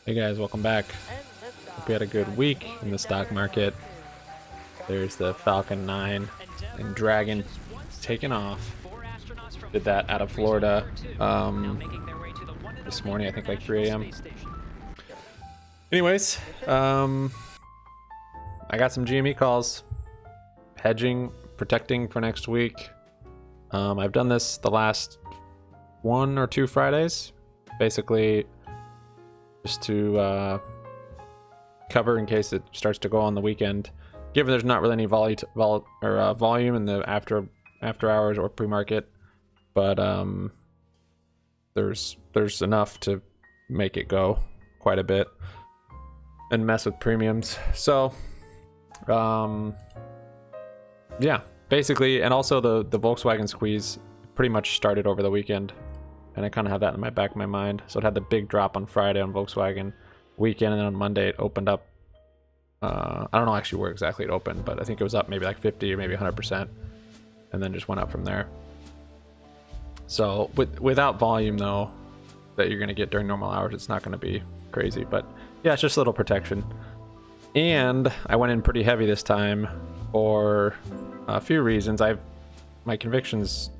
Hey guys, welcome back. Hope we had a good week in the stock market. There's the Falcon 9 and Dragon taking off. Did that out of Florida this morning, I think like 3 a.m. Anyways, I got some GME calls, hedging, protecting for next week. I've done this the last 1 or 2 Fridays, basically just to cover in case it starts to go on the weekend. Given there's not really any volume in the after hours or pre-market, but there's enough to make it go quite a bit and mess with premiums. So yeah, basically, and also the Volkswagen squeeze pretty much started over the weekend, and I kind of have that in my back of my mind. So it had the big drop on Friday on Volkswagen weekend, and then on Monday it opened up. I don't know actually where exactly it opened, but I think it was up maybe like 50 or maybe 100%, and then just went up from there. So without volume though that you're going to get during normal hours, it's not going to be crazy. But yeah, it's just a little protection. And I went in pretty heavy this time for a few reasons. My convictions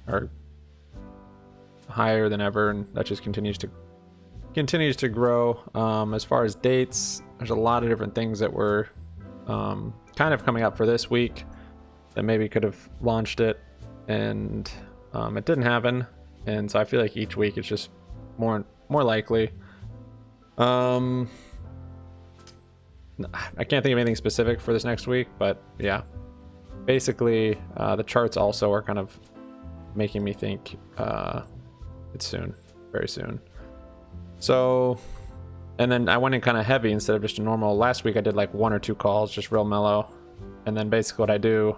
are higher than ever, and that just continues to grow. As far as dates, there's a lot of different things that were kind of coming up for this week that maybe could have launched it, and it didn't happen. And so I feel like each week it's just more likely. I can't think of anything specific for this next week, but yeah, basically the charts also are kind of making me think it's soon, very soon. So, and then I went in kind of heavy instead of just a normal. Last week I did like 1 or 2 calls, just real mellow. And then basically what I do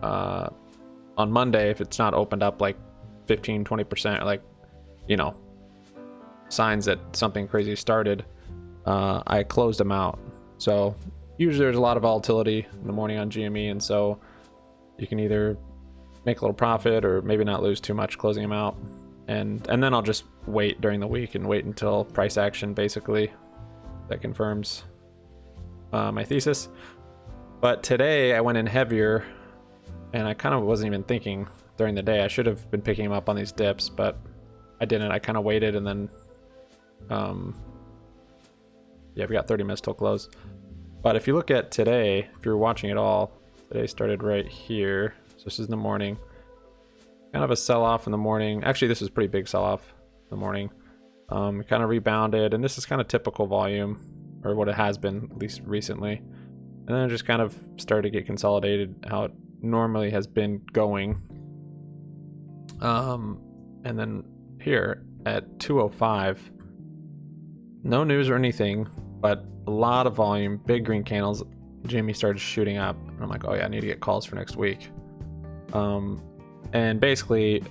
on Monday, if it's not opened up like 15-20%, like, you know, signs that something crazy started, I closed them out. So usually there's a lot of volatility in the morning on GME, and so you can either make a little profit or maybe not lose too much closing them out. And then I'll just wait during the week and wait until price action basically that confirms my thesis. But today I went in heavier, and I kind of wasn't even thinking during the day. I should have been picking them up on these dips, but I didn't. I kind of waited, and then yeah, we got 30 minutes till close. But if you look at today, if you're watching it all, today started right here. So this is in the morning. Kind of a sell-off in the morning. Actually, this is a pretty big sell-off in the morning. Kind of rebounded, and this is kind of typical volume, or what it has been, at least recently. And then it just kind of started to get consolidated how it normally has been going. And then here at 2:05, no news or anything, but a lot of volume, big green candles. Jimmy started shooting up, and I'm like, oh yeah, I need to get calls for next week. And basically,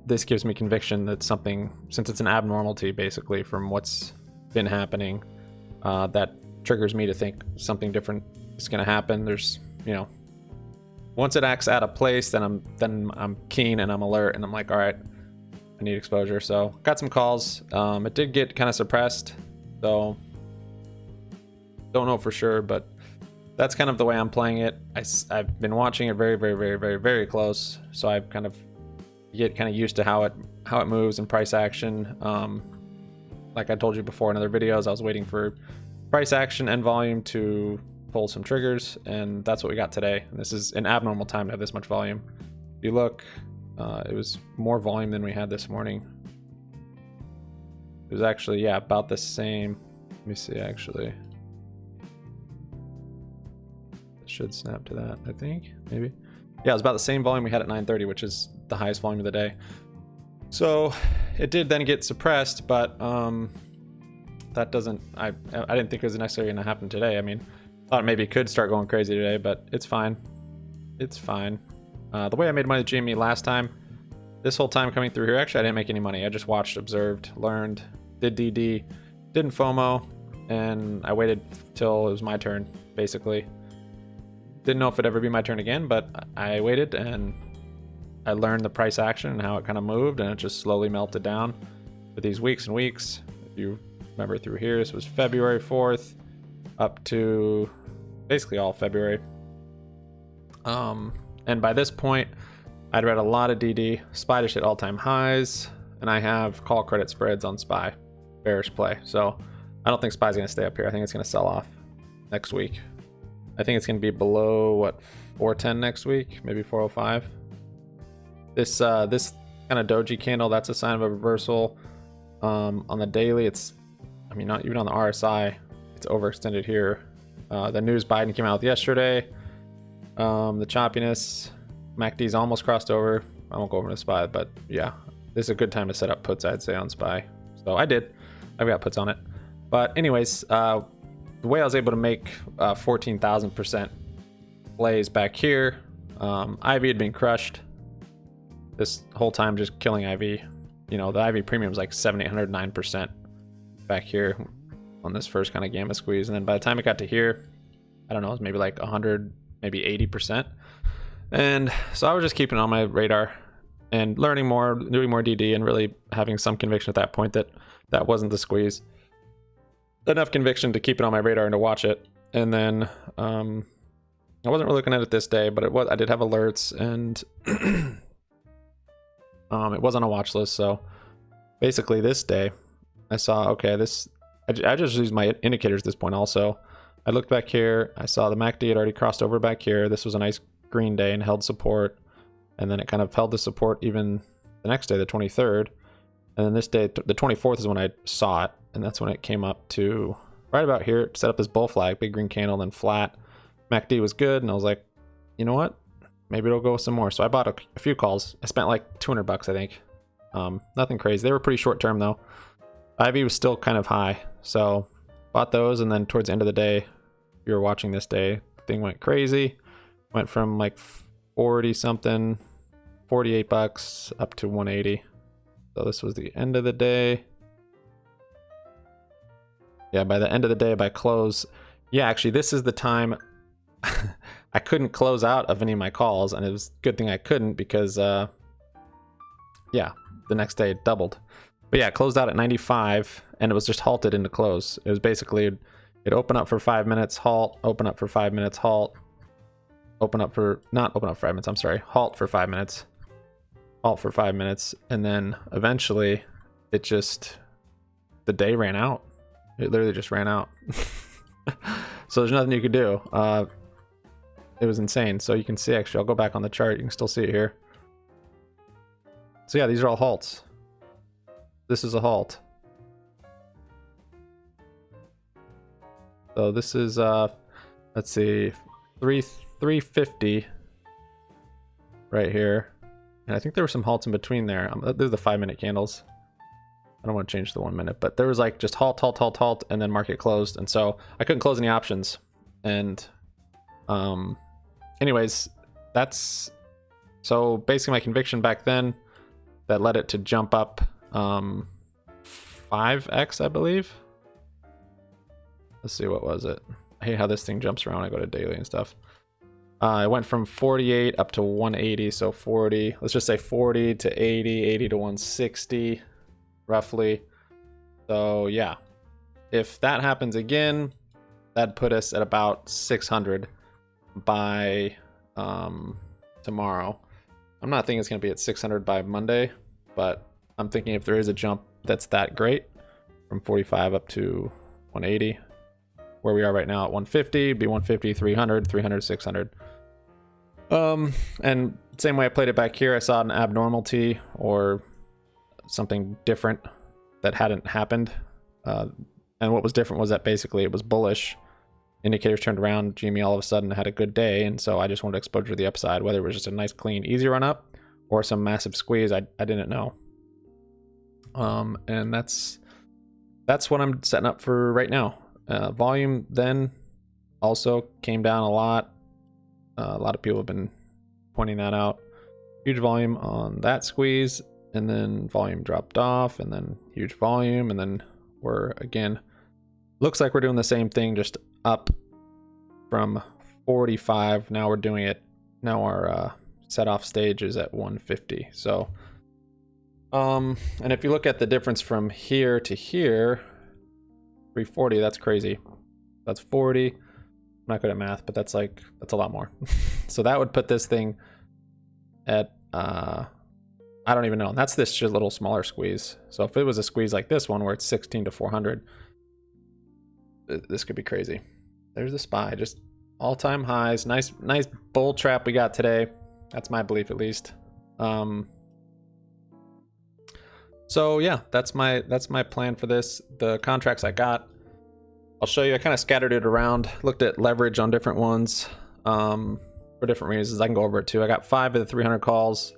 this gives me conviction that something, since it's an abnormality basically from what's been happening, that triggers me to think something different is going to happen. There's, you know, once it acts out of place, then I'm keen and I'm alert, and I'm like, all right, I need exposure. So got some calls. It did get kind of suppressed, so don't know for sure, but that's kind of the way I'm playing it. I've been watching it very, very, very, very, very close, so I've kind of get kind of used to how it moves and price action. Like I told you before in other videos, I was waiting for price action and volume to pull some triggers, and that's what we got today. And this is an abnormal time to have this much volume. If you look, it was more volume than we had this morning. It was actually, yeah, about the same. Let me see, actually. Should snap to that, I think, maybe. Yeah, it was about the same volume we had at 9:30, which is the highest volume of the day. So it did then get suppressed, but that doesn't, I didn't think it was necessarily going to happen today. I mean, thought maybe it could start going crazy today, but it's fine. It's fine. The way I made money with GME last time, this whole time coming through here, actually I didn't make any money. I just watched, observed, learned, did DD, didn't FOMO, and I waited till it was my turn, basically. Didn't know if it'd ever be my turn again, but I waited and I learned the price action and how it kind of moved, and it just slowly melted down for these weeks and weeks. you remember through here, this was February 4th up to basically all February. And by this point, I'd read a lot of DD. SPY just hit all-time highs, and I have call credit spreads on SPY, bearish play. So I don't think SPY's going to stay up here. I think it's going to sell off next week. I think it's going to be below, what, 410 next week, maybe 405. This kind of doji candle, that's a sign of a reversal. On the daily, it's, I mean, not even on the RSI, it's overextended here. The news Biden came out with yesterday. The choppiness, MACD's almost crossed over. I won't go over to SPY, but yeah, this is a good time to set up puts, I'd say, on SPY. So I've got puts on it. But anyways, the way I was able to make 14,000% plays back here, IV had been crushed this whole time, just killing IV. You know, the IV premium is like 7,809% back here on this first kind of gamma squeeze. And then by the time it got to here, I don't know, it was maybe like 100, maybe 80%. And so I was just keeping it on my radar and learning more, doing more DD, and really having some conviction at that point that that wasn't the squeeze. Enough conviction to keep it on my radar and to watch it. And then I wasn't really looking at it this day, but I did have alerts, and it was on a watch list. So basically this day I saw, okay, I just used my indicators at this point also. I looked back here, I saw the MACD had already crossed over back here. This was a nice green day and held support, and then it kind of held the support even the next day, the 23rd. And then this day, the 24th, is when I saw it, and that's when it came up to right about here. It set up this bull flag, big green candle, then flat. MACD was good, and I was like, you know what? Maybe it'll go some more. So I bought a few calls. I spent like $200, I think. Nothing crazy. They were pretty short term though. IV was still kind of high, so bought those. And then towards the end of the day, if you were watching this day, the thing went crazy. Went from like 40 something, $48 up to 180. So this was the end of the day. Yeah, by the end of the day, by close, yeah, actually this is the time I couldn't close out of any of my calls, and it was a good thing I couldn't, because yeah, the next day it doubled. But yeah, it closed out at 95, and it was just halted into close. It was basically, it opened up for 5 minutes, halt, open up for 5 minutes, halt, open up for, not open up for 5 minutes, I'm sorry, halt for 5 minutes, halt for 5 minutes, and then eventually it just, the day ran out. It literally just ran out. So there's nothing you could do. It was insane. So you can see, actually, I'll go back on the chart. You can still see it here. So yeah, these are all halts. This is a halt. So this is, let's see, 350 right here. And I think there were some halts in between there. These are the 5 minute candles. I don't want to change the 1 minute, but there was like just halt, halt, halt, halt, and then market closed. And so I couldn't close any options. And anyways, that's, so basically my conviction back then that led it to jump up 5x, I believe. Let's see, what was it? I hate how this thing jumps around. I go to daily and stuff. It went from 48 up to 180. So 40, let's just say 40 to 80, 80 to 160 roughly. So yeah, if that happens again, that'd put us at about 600 by tomorrow. I'm not thinking it's going to be at 600 by Monday, but I'm thinking if there is a jump that's that great, from 45 up to 180, where we are right now at 150, be 150, 300, 300, 600. And same way I played it back here, I saw an abnormality or something different that hadn't happened. And what was different was that basically it was bullish. Indicators turned around, GME all of a sudden had a good day, and so I just wanted exposure to the upside, whether it was just a nice, clean, easy run up or some massive squeeze. I didn't know. And that's what I'm setting up for right now. Volume then also came down a lot. A lot of people have been pointing that out. Huge volume on that squeeze, and then volume dropped off, and then huge volume, and then we're again, looks like we're doing the same thing, just up from 45. Now we're doing it, now our set off stage is at 150. So And if you look at the difference from here to here, 340, that's crazy. That's 40. I'm not good at math, but that's a lot more. So that would put this thing at, I don't even know. And that's this just little smaller squeeze. So if it was a squeeze like this one where it's 16 to 400, this could be crazy. There's the SPY, just all-time highs. Nice bull trap we got today. That's my belief, at least. So yeah, that's my plan for this. The contracts I got, I'll show you. I kind of scattered it around, looked at leverage on different ones for different reasons. I can go over it too. I got 5 of the 300 calls,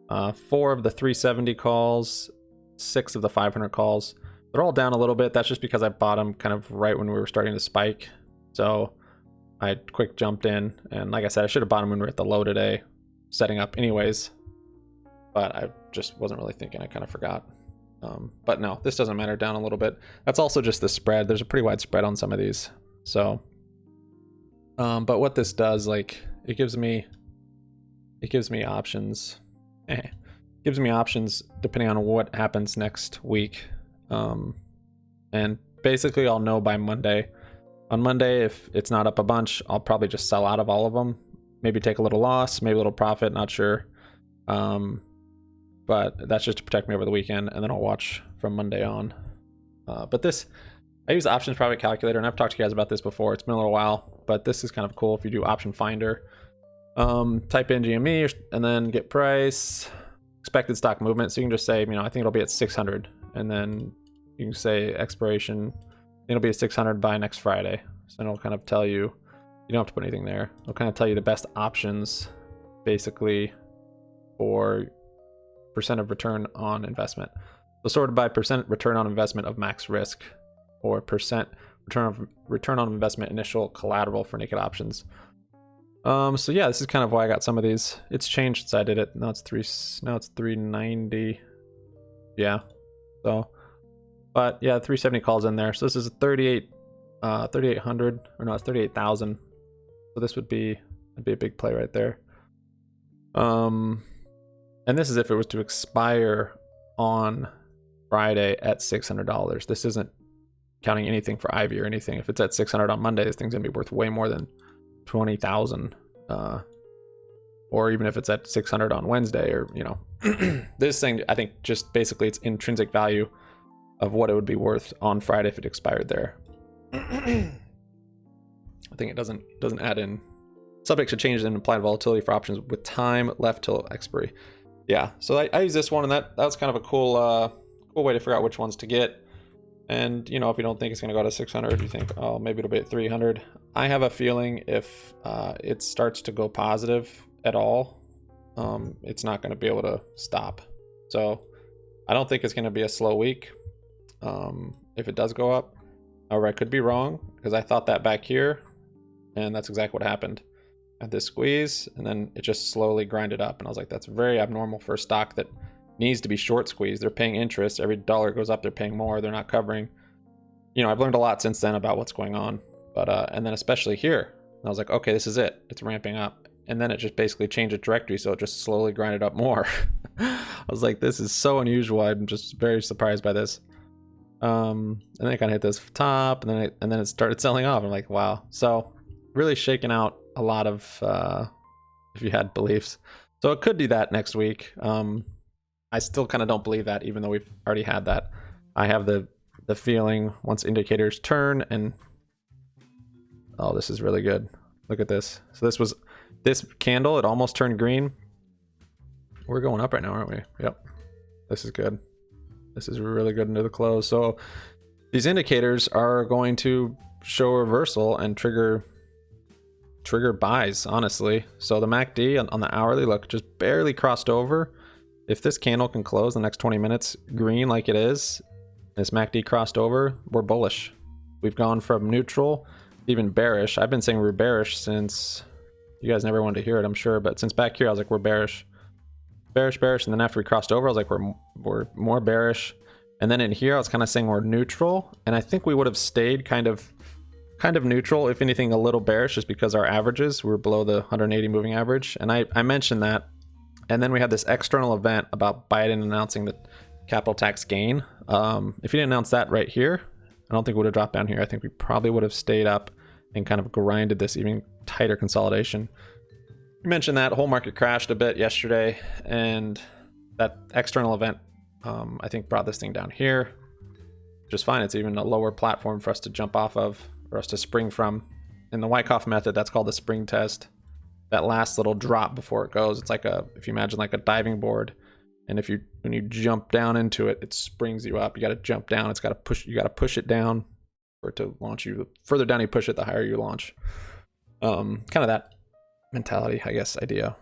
4 of the 370 calls, 6 of the 500 calls. They're all down a little bit. That's just because I bought them kind of right when we were starting to spike. So I quick jumped in, and like I said, I should have bought them when we were at the low today, setting up anyways. But I just wasn't really thinking. I kind of forgot. But no, this doesn't matter, down a little bit. That's also just the spread. There's a pretty wide spread on some of these. So, but what this does, like, it gives me options. Gives me options depending on what happens next week. And basically I'll know by Monday. On Monday, if it's not up a bunch, I'll probably just sell out of all of them. Maybe take a little loss, maybe a little profit, not sure. But that's just to protect me over the weekend, and then I'll watch from Monday on. But this, I use the options profit calculator, and I've talked to you guys about this before. It's been a little while, but this is kind of cool if you do option finder. Type in GME and then get price, expected stock movement. So you can just say, I think it'll be at 600, and then you can say expiration. It'll be at 600 by next Friday. So it'll kind of tell you, you don't have to put anything there. It'll kind of tell you the best options, basically, for percent of return on investment. So sorted by percent return on investment of max risk, or percent return on investment initial collateral for naked options. So yeah, this is kind of why I got some of these. It's changed since I did it. Now it's 390. Yeah. So, but yeah, 370 calls in there. So this is 3,800, or no, it's 38,000. So this would be a big play right there. And this is if it was to expire on Friday at $600. This isn't counting anything for Ivy or anything. If it's at 600 on Monday, this thing's gonna be worth way more than 20,000. Or even if it's at 600 on Wednesday, or this thing, I think just basically its intrinsic value of what it would be worth on Friday if it expired there. I think it doesn't add in. Subject to changes in implied volatility for options with time left till expiry. Yeah, so I use this one, and that was kind of a cool way to figure out which ones to get. And if you don't think it's going to go to 600, you think, oh, maybe it'll be at 300. I have a feeling if it starts to go positive at all, it's not going to be able to stop. So I don't think it's going to be a slow week. If it does go up, however, I could be wrong, because I thought that back here, and that's exactly what happened. At this squeeze, and then it just slowly grinded up, and I was like, that's very abnormal for a stock that needs to be short squeezed. They're paying interest. Every dollar goes up, they're paying more. They're not covering. I've learned a lot since then about what's going on. But and then especially here, I was like, okay, this is it. It's ramping up. And then it just basically changed its trajectory, so it just slowly grinded up more. I was like, this is so unusual. I'm just very surprised by this. And then it kind of hit this top, and then it started selling off. I'm like, wow. So really shaking out a lot of if you had beliefs. So it could do that next week. I still kind of don't believe that, even though we've already had that. I have the feeling once indicators turn, and oh, this is really good. Look at this. So this candle, it almost turned green. We're going up right now, aren't we? Yep. This is good. This is really good into the close. So these indicators are going to show a reversal and trigger buys, honestly. So the MACD on the hourly, look, just barely crossed over. If this candle can close the next 20 minutes green like it is, this MACD crossed over, we're bullish. We've gone from neutral, even bearish. I've been saying we're bearish since, you guys never wanted to hear it, I'm sure, but since back here I was like, we're bearish. Bearish, and then after we crossed over, I was like, we're more bearish. And then in here I was kind of saying we're neutral, and I think we would have stayed kind of neutral, if anything a little bearish, just because our averages were below the 180 moving average. And I mentioned that, And then we had this external event about Biden announcing the capital tax gain. If he didn't announce that right here, I don't think it would have dropped down here. I think we probably would have stayed up and kind of grinded this even tighter consolidation. You mentioned that whole market crashed a bit yesterday, and that external event, I think, brought this thing down here, which is fine. It's even a lower platform for us to jump off of, for us to spring from. In the Wyckoff method, that's called the spring test. That last little drop before it goes, it's like if you imagine like a diving board, and when you jump down into it, it springs you up. You got to jump down. You got to push it down for it to launch you. The further down you push it, the higher you launch. Kind of that mentality, I guess, idea,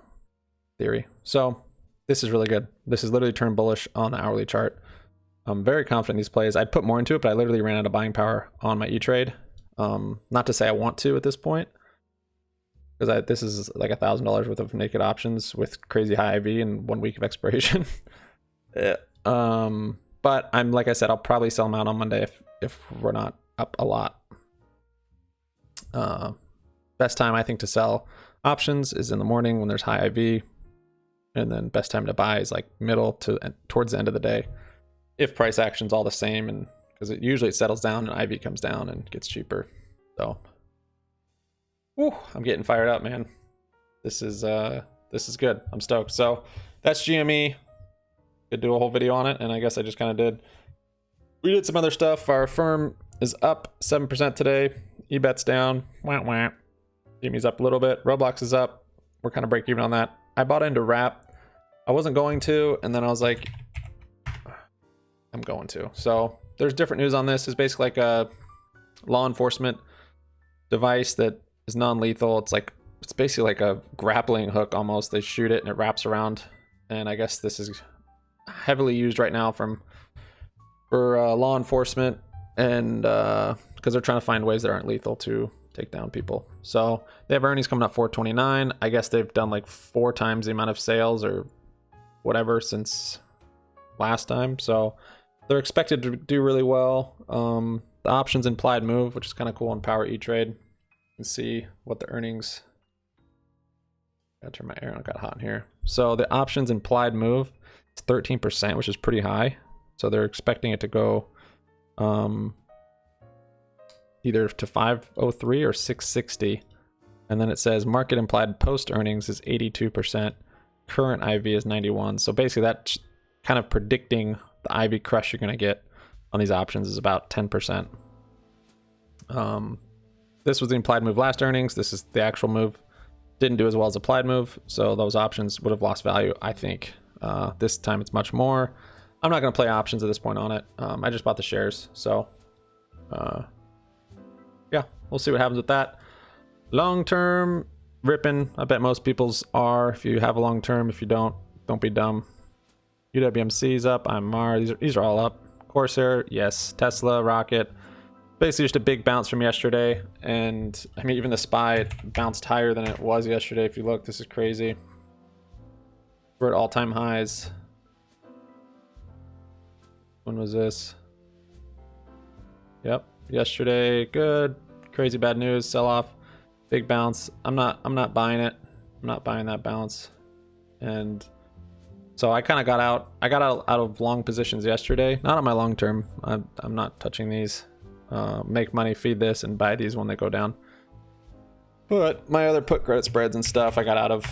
theory. So this is really good. This is literally turned bullish on the hourly chart. I'm very confident in these plays. I'd put more into it, but I literally ran out of buying power on my E-Trade. Not to say I want to at this point, because this is like $1,000 worth of naked options with crazy high IV and 1 week of expiration. But I'm, like I said, I'll probably sell them out on Monday if we're not up a lot. Best time I think to sell options is in the morning when there's high IV, and then best time to buy is like middle to towards the end of the day, if price action's all the same, and because it usually settles down and IV comes down and gets cheaper. So, I'm getting fired up, man. This is good. I'm stoked. So that's GME. Could do a whole video on it, and I guess I just kind of did. We did some other stuff. Our firm is up 7% today. eBet's down. Wah wah. GME's up a little bit. Roblox is up. We're kind of break even on that. I bought into Wrap. I wasn't going to, and then I was like, I'm going to. So there's different news on this. It's basically like a law enforcement device that is non-lethal. It's basically like a grappling hook almost. They shoot it and it wraps around. And I guess this is heavily used right now for law enforcement, and because they're trying to find ways that aren't lethal to take down people. So they have earnings coming up 429. I guess they've done like 4 times the amount of sales or whatever since last time. So they're expected to do really well. The options implied move, which is kind of cool on Power E-Trade. You can see what the earnings. Gotta turn my air on, got hot in here. So the options implied move is 13%, which is pretty high. So they're expecting it to go either to 503 or 660. And then it says market implied post earnings is 82%. Current IV is 91. So basically that's kind of predicting the IV crush you're going to get on these options is about 10%. This was the implied move last earnings. This is the actual move. Didn't do as well as applied move, so those options would have lost value, I think. This time it's much more. I'm not going to play options at this point on it. I just bought the shares, so yeah, we'll see what happens with that. Long term, ripping. I bet most people's are. If you have a long term, if you don't be dumb. UWMC's up. IMR. These are all up. Corsair, yes. Tesla, Rocket. Basically just a big bounce from yesterday, and I mean even the SPY bounced higher than it was yesterday. If you look, this is crazy. We're at all-time highs. When was this? Yep, yesterday. Good. Crazy bad news. Sell off. Big bounce. I'm not buying it. I'm not buying that bounce. And so I kind of got out. I got out of long positions yesterday. Not on my long term. I'm not touching these. Make money, feed this, and buy these when they go down. But my other put credit spreads and stuff I got out of.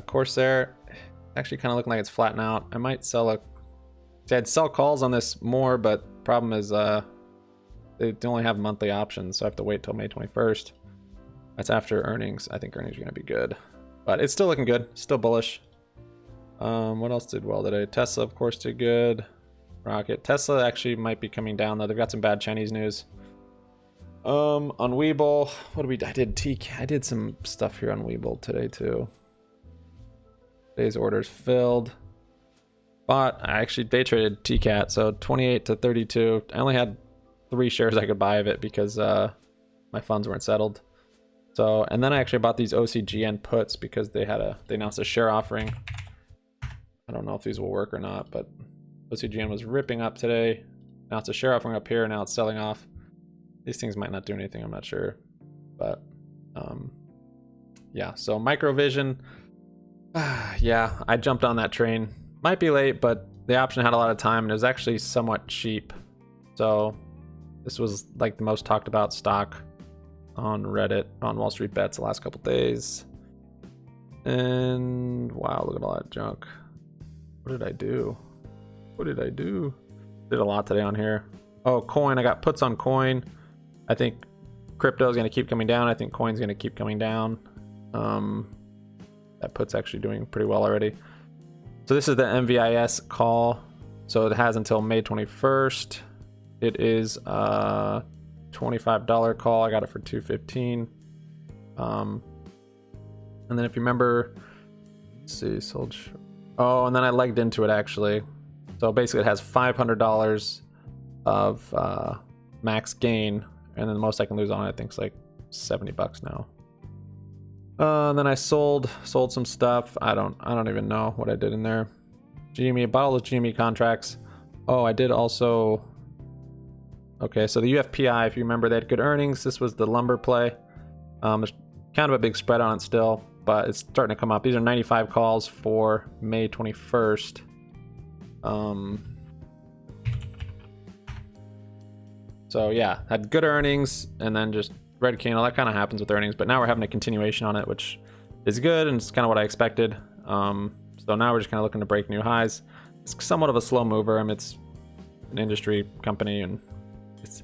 Corsair actually kind of looking like it's flattening out. I might sell I'd sell calls on this more, but problem is they only have monthly options, so I have to wait till May 21st. That's after earnings. I think earnings are going to be good, but it's still looking good. Still bullish. What else did well today? Tesla, of course, did good. Rocket. Tesla actually might be coming down though. They've got some bad Chinese news. On Webull, I did some stuff here on Webull today too. Today's orders filled. But I actually day traded TCAT, so 28 to 32. I only had 3 shares I could buy of it because my funds weren't settled. So, and then I actually bought these OCGN puts because they announced a share offering. I don't know if these will work or not, but OCGN was ripping up today. Now it's a share offering up here. Now it's selling off. These things might not do anything. I'm not sure. But yeah, so Microvision. Yeah, I jumped on that train. Might be late, but the option had a lot of time and it was actually somewhat cheap. So this was like the most talked about stock on Reddit, on Wall Street Bets the last couple days. And wow, look at all that junk. What did I do? What did I do? Did a lot today on here. Oh, coin. I got puts on coin. I think crypto is going to keep coming down. I think coin's going to keep coming down. That put's actually doing pretty well already. So this is the MVIS call. So it has until May 21st. It is a $25 call. I got it for $2.15. And then if you remember, let's see, sold. Oh, and then I legged into it actually. So basically it has $500 of max gain, and then the most I can lose on it, I think, is like $70 now. And then I sold some stuff. I don't even know what I did in there. GME, bought all those GME contracts. Oh, I did also. Okay, so the UFPI, if you remember, they had good earnings. This was the lumber play. There's kind of a big spread on it still, but it's starting to come up. These are 95 calls for May 21st. So yeah, had good earnings and then just red candle. That kind of happens with earnings, but now we're having a continuation on it, which is good, and it's kind of what I expected. So now we're just kind of looking to break new highs. It's somewhat of a slow mover. I mean, it's an industry company, and it's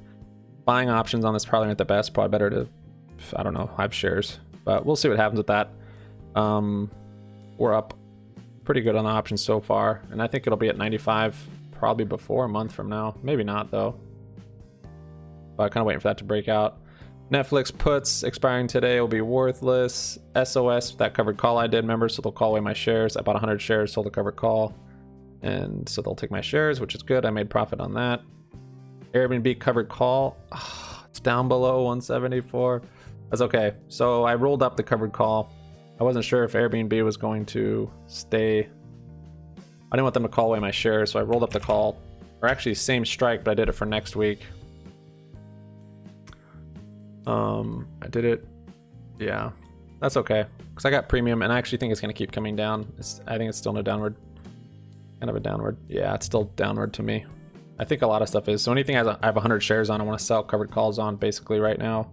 buying options on this probably not the best. Probably better to, I don't know, have shares, but we'll see what happens with that. We're up pretty good on the options so far, and I think it'll be at 95 probably before a month from now. Maybe not though, but kind of waiting for that to break out. Netflix puts expiring today will be worthless. SOS, that covered call I did, remember, so they'll call away my shares. I bought 100 shares, sold a covered call, and so they'll take my shares, which is good. I made profit on that. Airbnb covered call, it's down below 174. That's okay. So I rolled up the covered call. I wasn't sure if Airbnb was going to stay. I didn't want them to call away my shares, so I rolled up the call. Or actually same strike, but I did it for next week. I did it. Yeah, that's okay, because I got premium, and I actually think it's going to keep coming down. I think it's still in a downward, kind of a downward. Yeah, it's still downward to me. I think a lot of stuff is. So anything I have 100 shares on, I want to sell covered calls on basically right now.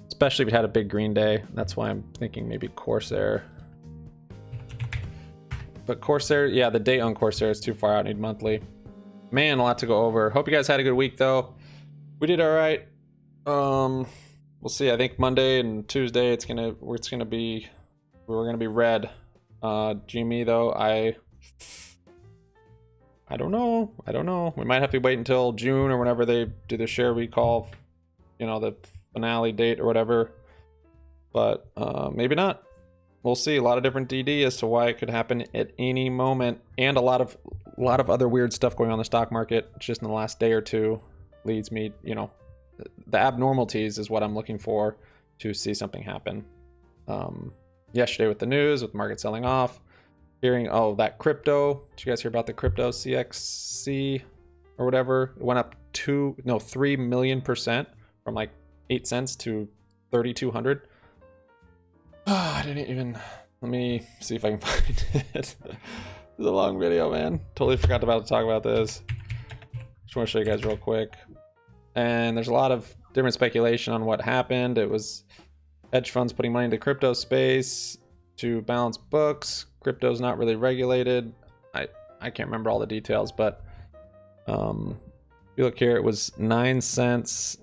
Especially if we had a big green day. That's why I'm thinking maybe Corsair. But Corsair, yeah, the date on Corsair is too far out. I need monthly. Man, a lot to go over. Hope you guys had a good week though. We did all right. We'll see. I think Monday and Tuesday we're gonna be red. GME though, I don't know. We might have to wait until June or whenever they do the share recall. You know, the finale date or whatever, but maybe not. We'll see. A lot of different DD as to why it could happen at any moment, and a lot of other weird stuff going on in the stock market just in the last day or two leads me, you know, the abnormalities is what I'm looking for to see something happen. Yesterday with the news, with the market selling off, hearing, that crypto, did you guys hear about the crypto CXC or whatever? It went up 3 million % from like 8 cents to 3,200. I didn't even. Let me see if I can find it. This is a long video, man. Totally forgot about to talk about this. Just want to show you guys real quick. And there's a lot of different speculation on what happened. It was hedge funds putting money into crypto space to balance books. Crypto's not really regulated. I can't remember all the details, but if you look here, it was 9 cents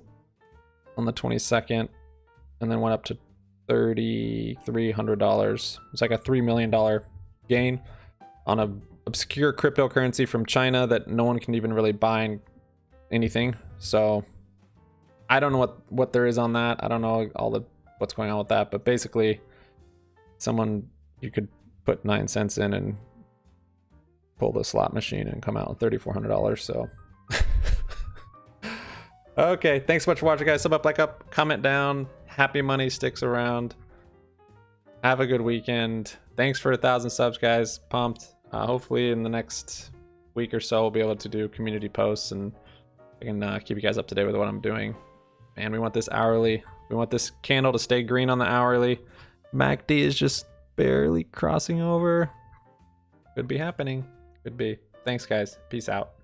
on the 22nd, and then went up to $3,300. It's like a $3 million gain on a obscure cryptocurrency from China that no one can even really buy anything. So I don't know what there is on that. I don't know what's going on with that, but basically you could put 9 cents in and pull the slot machine and come out with $3,400. So okay, thanks so much for watching, guys. Sub up, like up, comment down. Happy money sticks around. Have a good weekend. Thanks for 1,000 subs, guys. Pumped. Hopefully in the next week or so we'll be able to do community posts, and I can keep you guys up to date with what I'm doing. Man, we want this hourly. We want this candle to stay green on the hourly. MACD is just barely crossing over. Could be happening. Could be. Thanks, guys. Peace out.